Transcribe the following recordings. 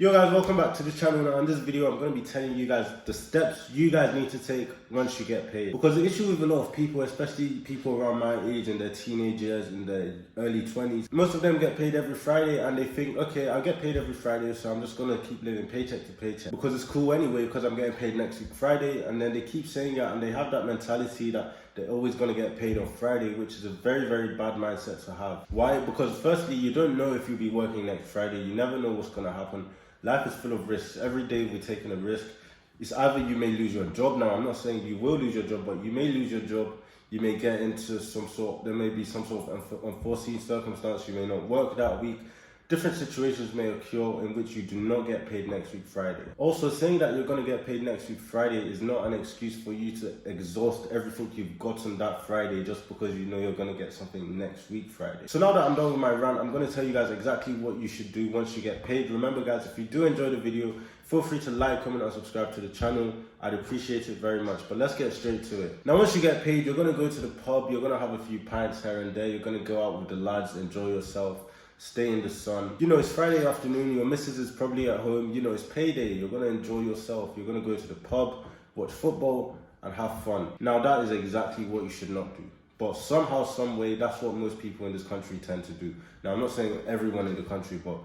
Yo guys, welcome back to the channel. Now in this video I'm going to be telling you guys the steps you guys need to take once you get paid. Because the issue with a lot of people, especially people around my age in their teenage years, in their early 20s, most of them get paid every Friday and they think, okay, I'll get paid every Friday, so I'm just going to keep living paycheck to paycheck because it's cool anyway because I'm getting paid next week Friday. And then they keep saying that and they have that mentality that they're always going to get paid on Friday, which is a very, very bad mindset to have. Why? Because firstly, you don't know if you'll be working next Friday. You never know what's going to happen. Life is full of risks. Every day we're taking a risk. It's either you may lose your job. Now, I'm not saying you will lose your job, but you may lose your job. You may get into there may be some sort of unforeseen circumstance. You may not work that week. Different situations may occur in which you do not get paid next week Friday. Also, saying that you're going to get paid next week Friday is not an excuse for you to exhaust everything you've gotten that Friday just because you know you're going to get something next week Friday. So now that I'm done with my rant, I'm going to tell you guys exactly what you should do once you get paid. Remember guys, if you do enjoy the video, feel free to like, comment and subscribe to the channel. I'd appreciate it very much. But let's get straight to it. Now once you get paid, you're going to go to the pub, you're going to have a few pints here and there, you're going to go out with the lads, enjoy yourself, stay in the sun. You know, it's Friday afternoon, your missus is probably at home, you know, it's payday, you're gonna enjoy yourself, you're gonna go to the pub, watch football, and have fun. Now that is exactly what you should not do. But somehow, some way, that's what most people in this country tend to do. Now I'm not saying everyone in the country, but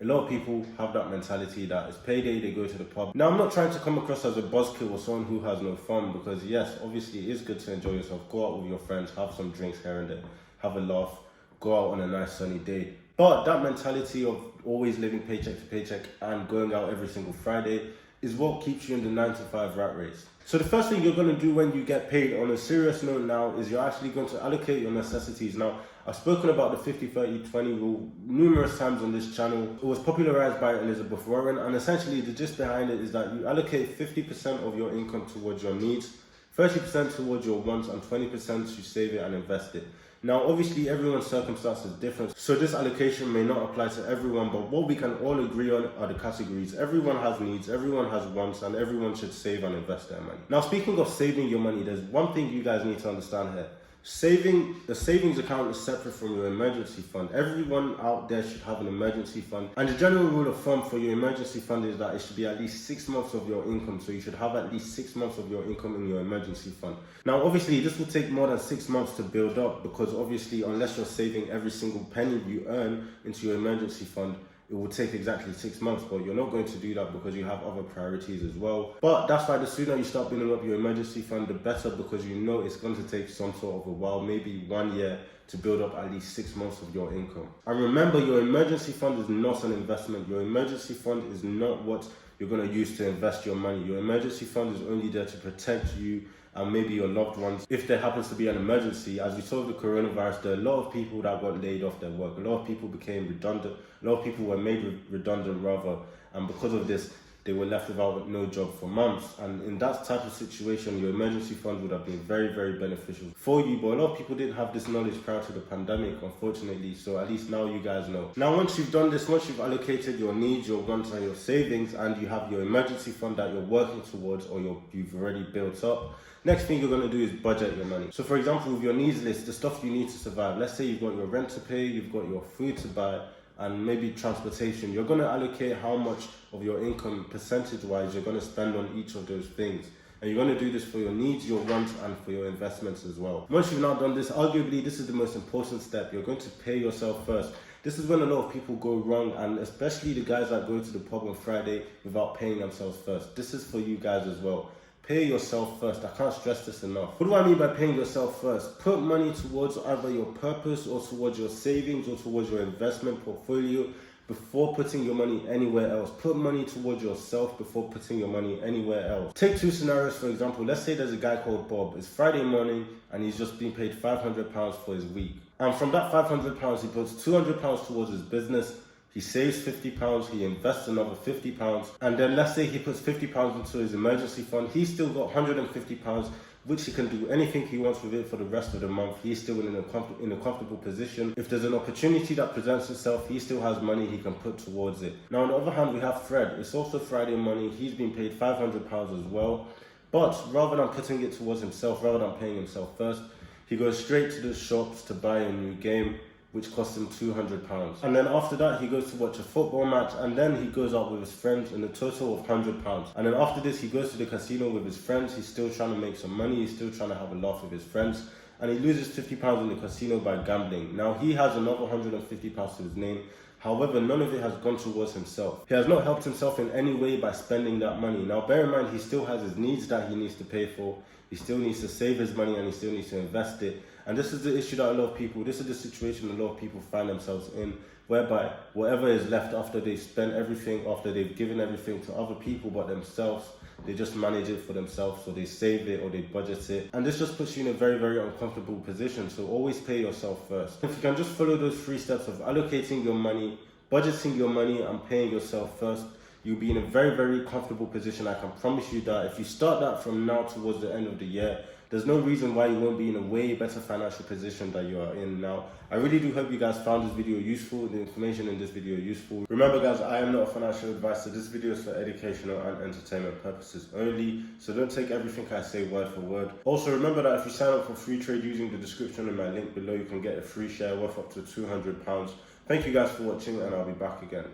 a lot of people have that mentality that it's payday, they go to the pub. Now I'm not trying to come across as a buzzkill or someone who has no fun, because yes, obviously it is good to enjoy yourself, go out with your friends, have some drinks here and there, have a laugh, go out on a nice sunny day. But that mentality of always living paycheck to paycheck and going out every single Friday is what keeps you in the 9 to 5 rat race. So the first thing you're going to do when you get paid, on a serious note now, is you're actually going to allocate your necessities. Now, I've spoken about the 50-30-20 rule numerous times on this channel. It was popularized by Elizabeth Warren, and essentially the gist behind it is that you allocate 50% of your income towards your needs, 30% towards your wants, and 20% you save it and invest it. Now, obviously, everyone's circumstance is different, so this allocation may not apply to everyone, but what we can all agree on are the categories. Everyone has needs, everyone has wants, and everyone should save and invest their money. Now, speaking of saving your money, there's one thing you guys need to understand here. The savings account is separate from your emergency fund. Everyone out there should have an emergency fund. And the general rule of thumb for your emergency fund is that it should be at least 6 months of your income. So you should have at least 6 months of your income in your emergency fund. Now, obviously, this will take more than 6 months to build up because obviously, unless you're saving every single penny you earn into your emergency fund, it will take exactly 6 months, but you're not going to do that because you have other priorities as well. But that's why the sooner you start building up your emergency fund, the better, because you know it's going to take some sort of a while, maybe 1 year, to build up at least 6 months of your income. And remember, your emergency fund is not an investment. Your emergency fund is not what you're going to use to invest your money. Your emergency fund is only there to protect you and maybe your loved ones if there happens to be an emergency. As we saw with the coronavirus, there are a lot of people that got laid off their work. A lot of people became redundant. A lot of people were made redundant rather, and because of this, they were left without no job for months. And in that type of situation, your emergency fund would have been very, very beneficial for you. But a lot of people didn't have this knowledge prior to the pandemic, unfortunately. So at least now you guys know. Now, once you've done this, once you've allocated your needs, your wants, and your savings, and you have your emergency fund that you're working towards or you've already built up, next thing you're going to do is budget your money. So for example, with your needs list, the stuff you need to survive, let's say you've got your rent to pay, you've got your food to buy, and maybe transportation, you're going to allocate how much of your income percentage-wise you're going to spend on each of those things. And you're going to do this for your needs, your wants, and for your investments as well. Once you've now done this, arguably this is the most important step. You're going to pay yourself first. This is when a lot of people go wrong, and especially the guys that go to the pub on Friday without paying themselves first. This is for you guys as well. Pay yourself first. I can't stress this enough. What do I mean by paying yourself first? Put money towards either your purpose or towards your savings or towards your investment portfolio before putting your money anywhere else. Put money towards yourself before putting your money anywhere else. Take two scenarios, for example. Let's say there's a guy called Bob. It's Friday morning and he's just being paid £500 for his week. And from that £500, he puts £200 towards his business. He saves £50, he invests another £50, and then let's say he puts £50 into his emergency fund. He's still got £150, which he can do anything he wants with it for the rest of the month. He's still in a comfortable position. If there's an opportunity that presents itself, he still has money he can put towards it. Now on the other hand, we have Fred. It's also Friday morning. He's been paid £500 as well, but rather than putting it towards himself, rather than paying himself first, he goes straight to the shops to buy a new game. which costs him £200. And then after that, he goes to watch a football match, and then he goes out with his friends in a total of £100. And then after this, he goes to the casino with his friends. He's still trying to make some money. He's still trying to have a laugh with his friends. And he loses £50 in the casino by gambling. Now, he has another £150 to his name. However, none of it has gone towards himself. He has not helped himself in any way by spending that money. Now, bear in mind, he still has his needs that he needs to pay for. He still needs to save his money, and he still needs to invest it. And this is the issue that this is the situation a lot of people find themselves in, whereby whatever is left after they've spent everything, after they've given everything to other people but themselves, they just manage it for themselves, so they save it or they budget it. And this just puts you in a very, very uncomfortable position. So always pay yourself first. If you can just follow those 3 steps of allocating your money, budgeting your money, and paying yourself first, you'll be in a very, very comfortable position. I can promise you that if you start that from now towards the end of the year, there's no reason why you won't be in a way better financial position that you are in now. I really do hope you guys found this video useful, the information in this video useful. Remember guys, I am not a financial advisor. This video is for educational and entertainment purposes only, so don't take everything I say word for word. Also remember that if you sign up for Freetrade using the description in my link below, you can get a free share worth up to £200. Thank you guys for watching, and I'll be back again.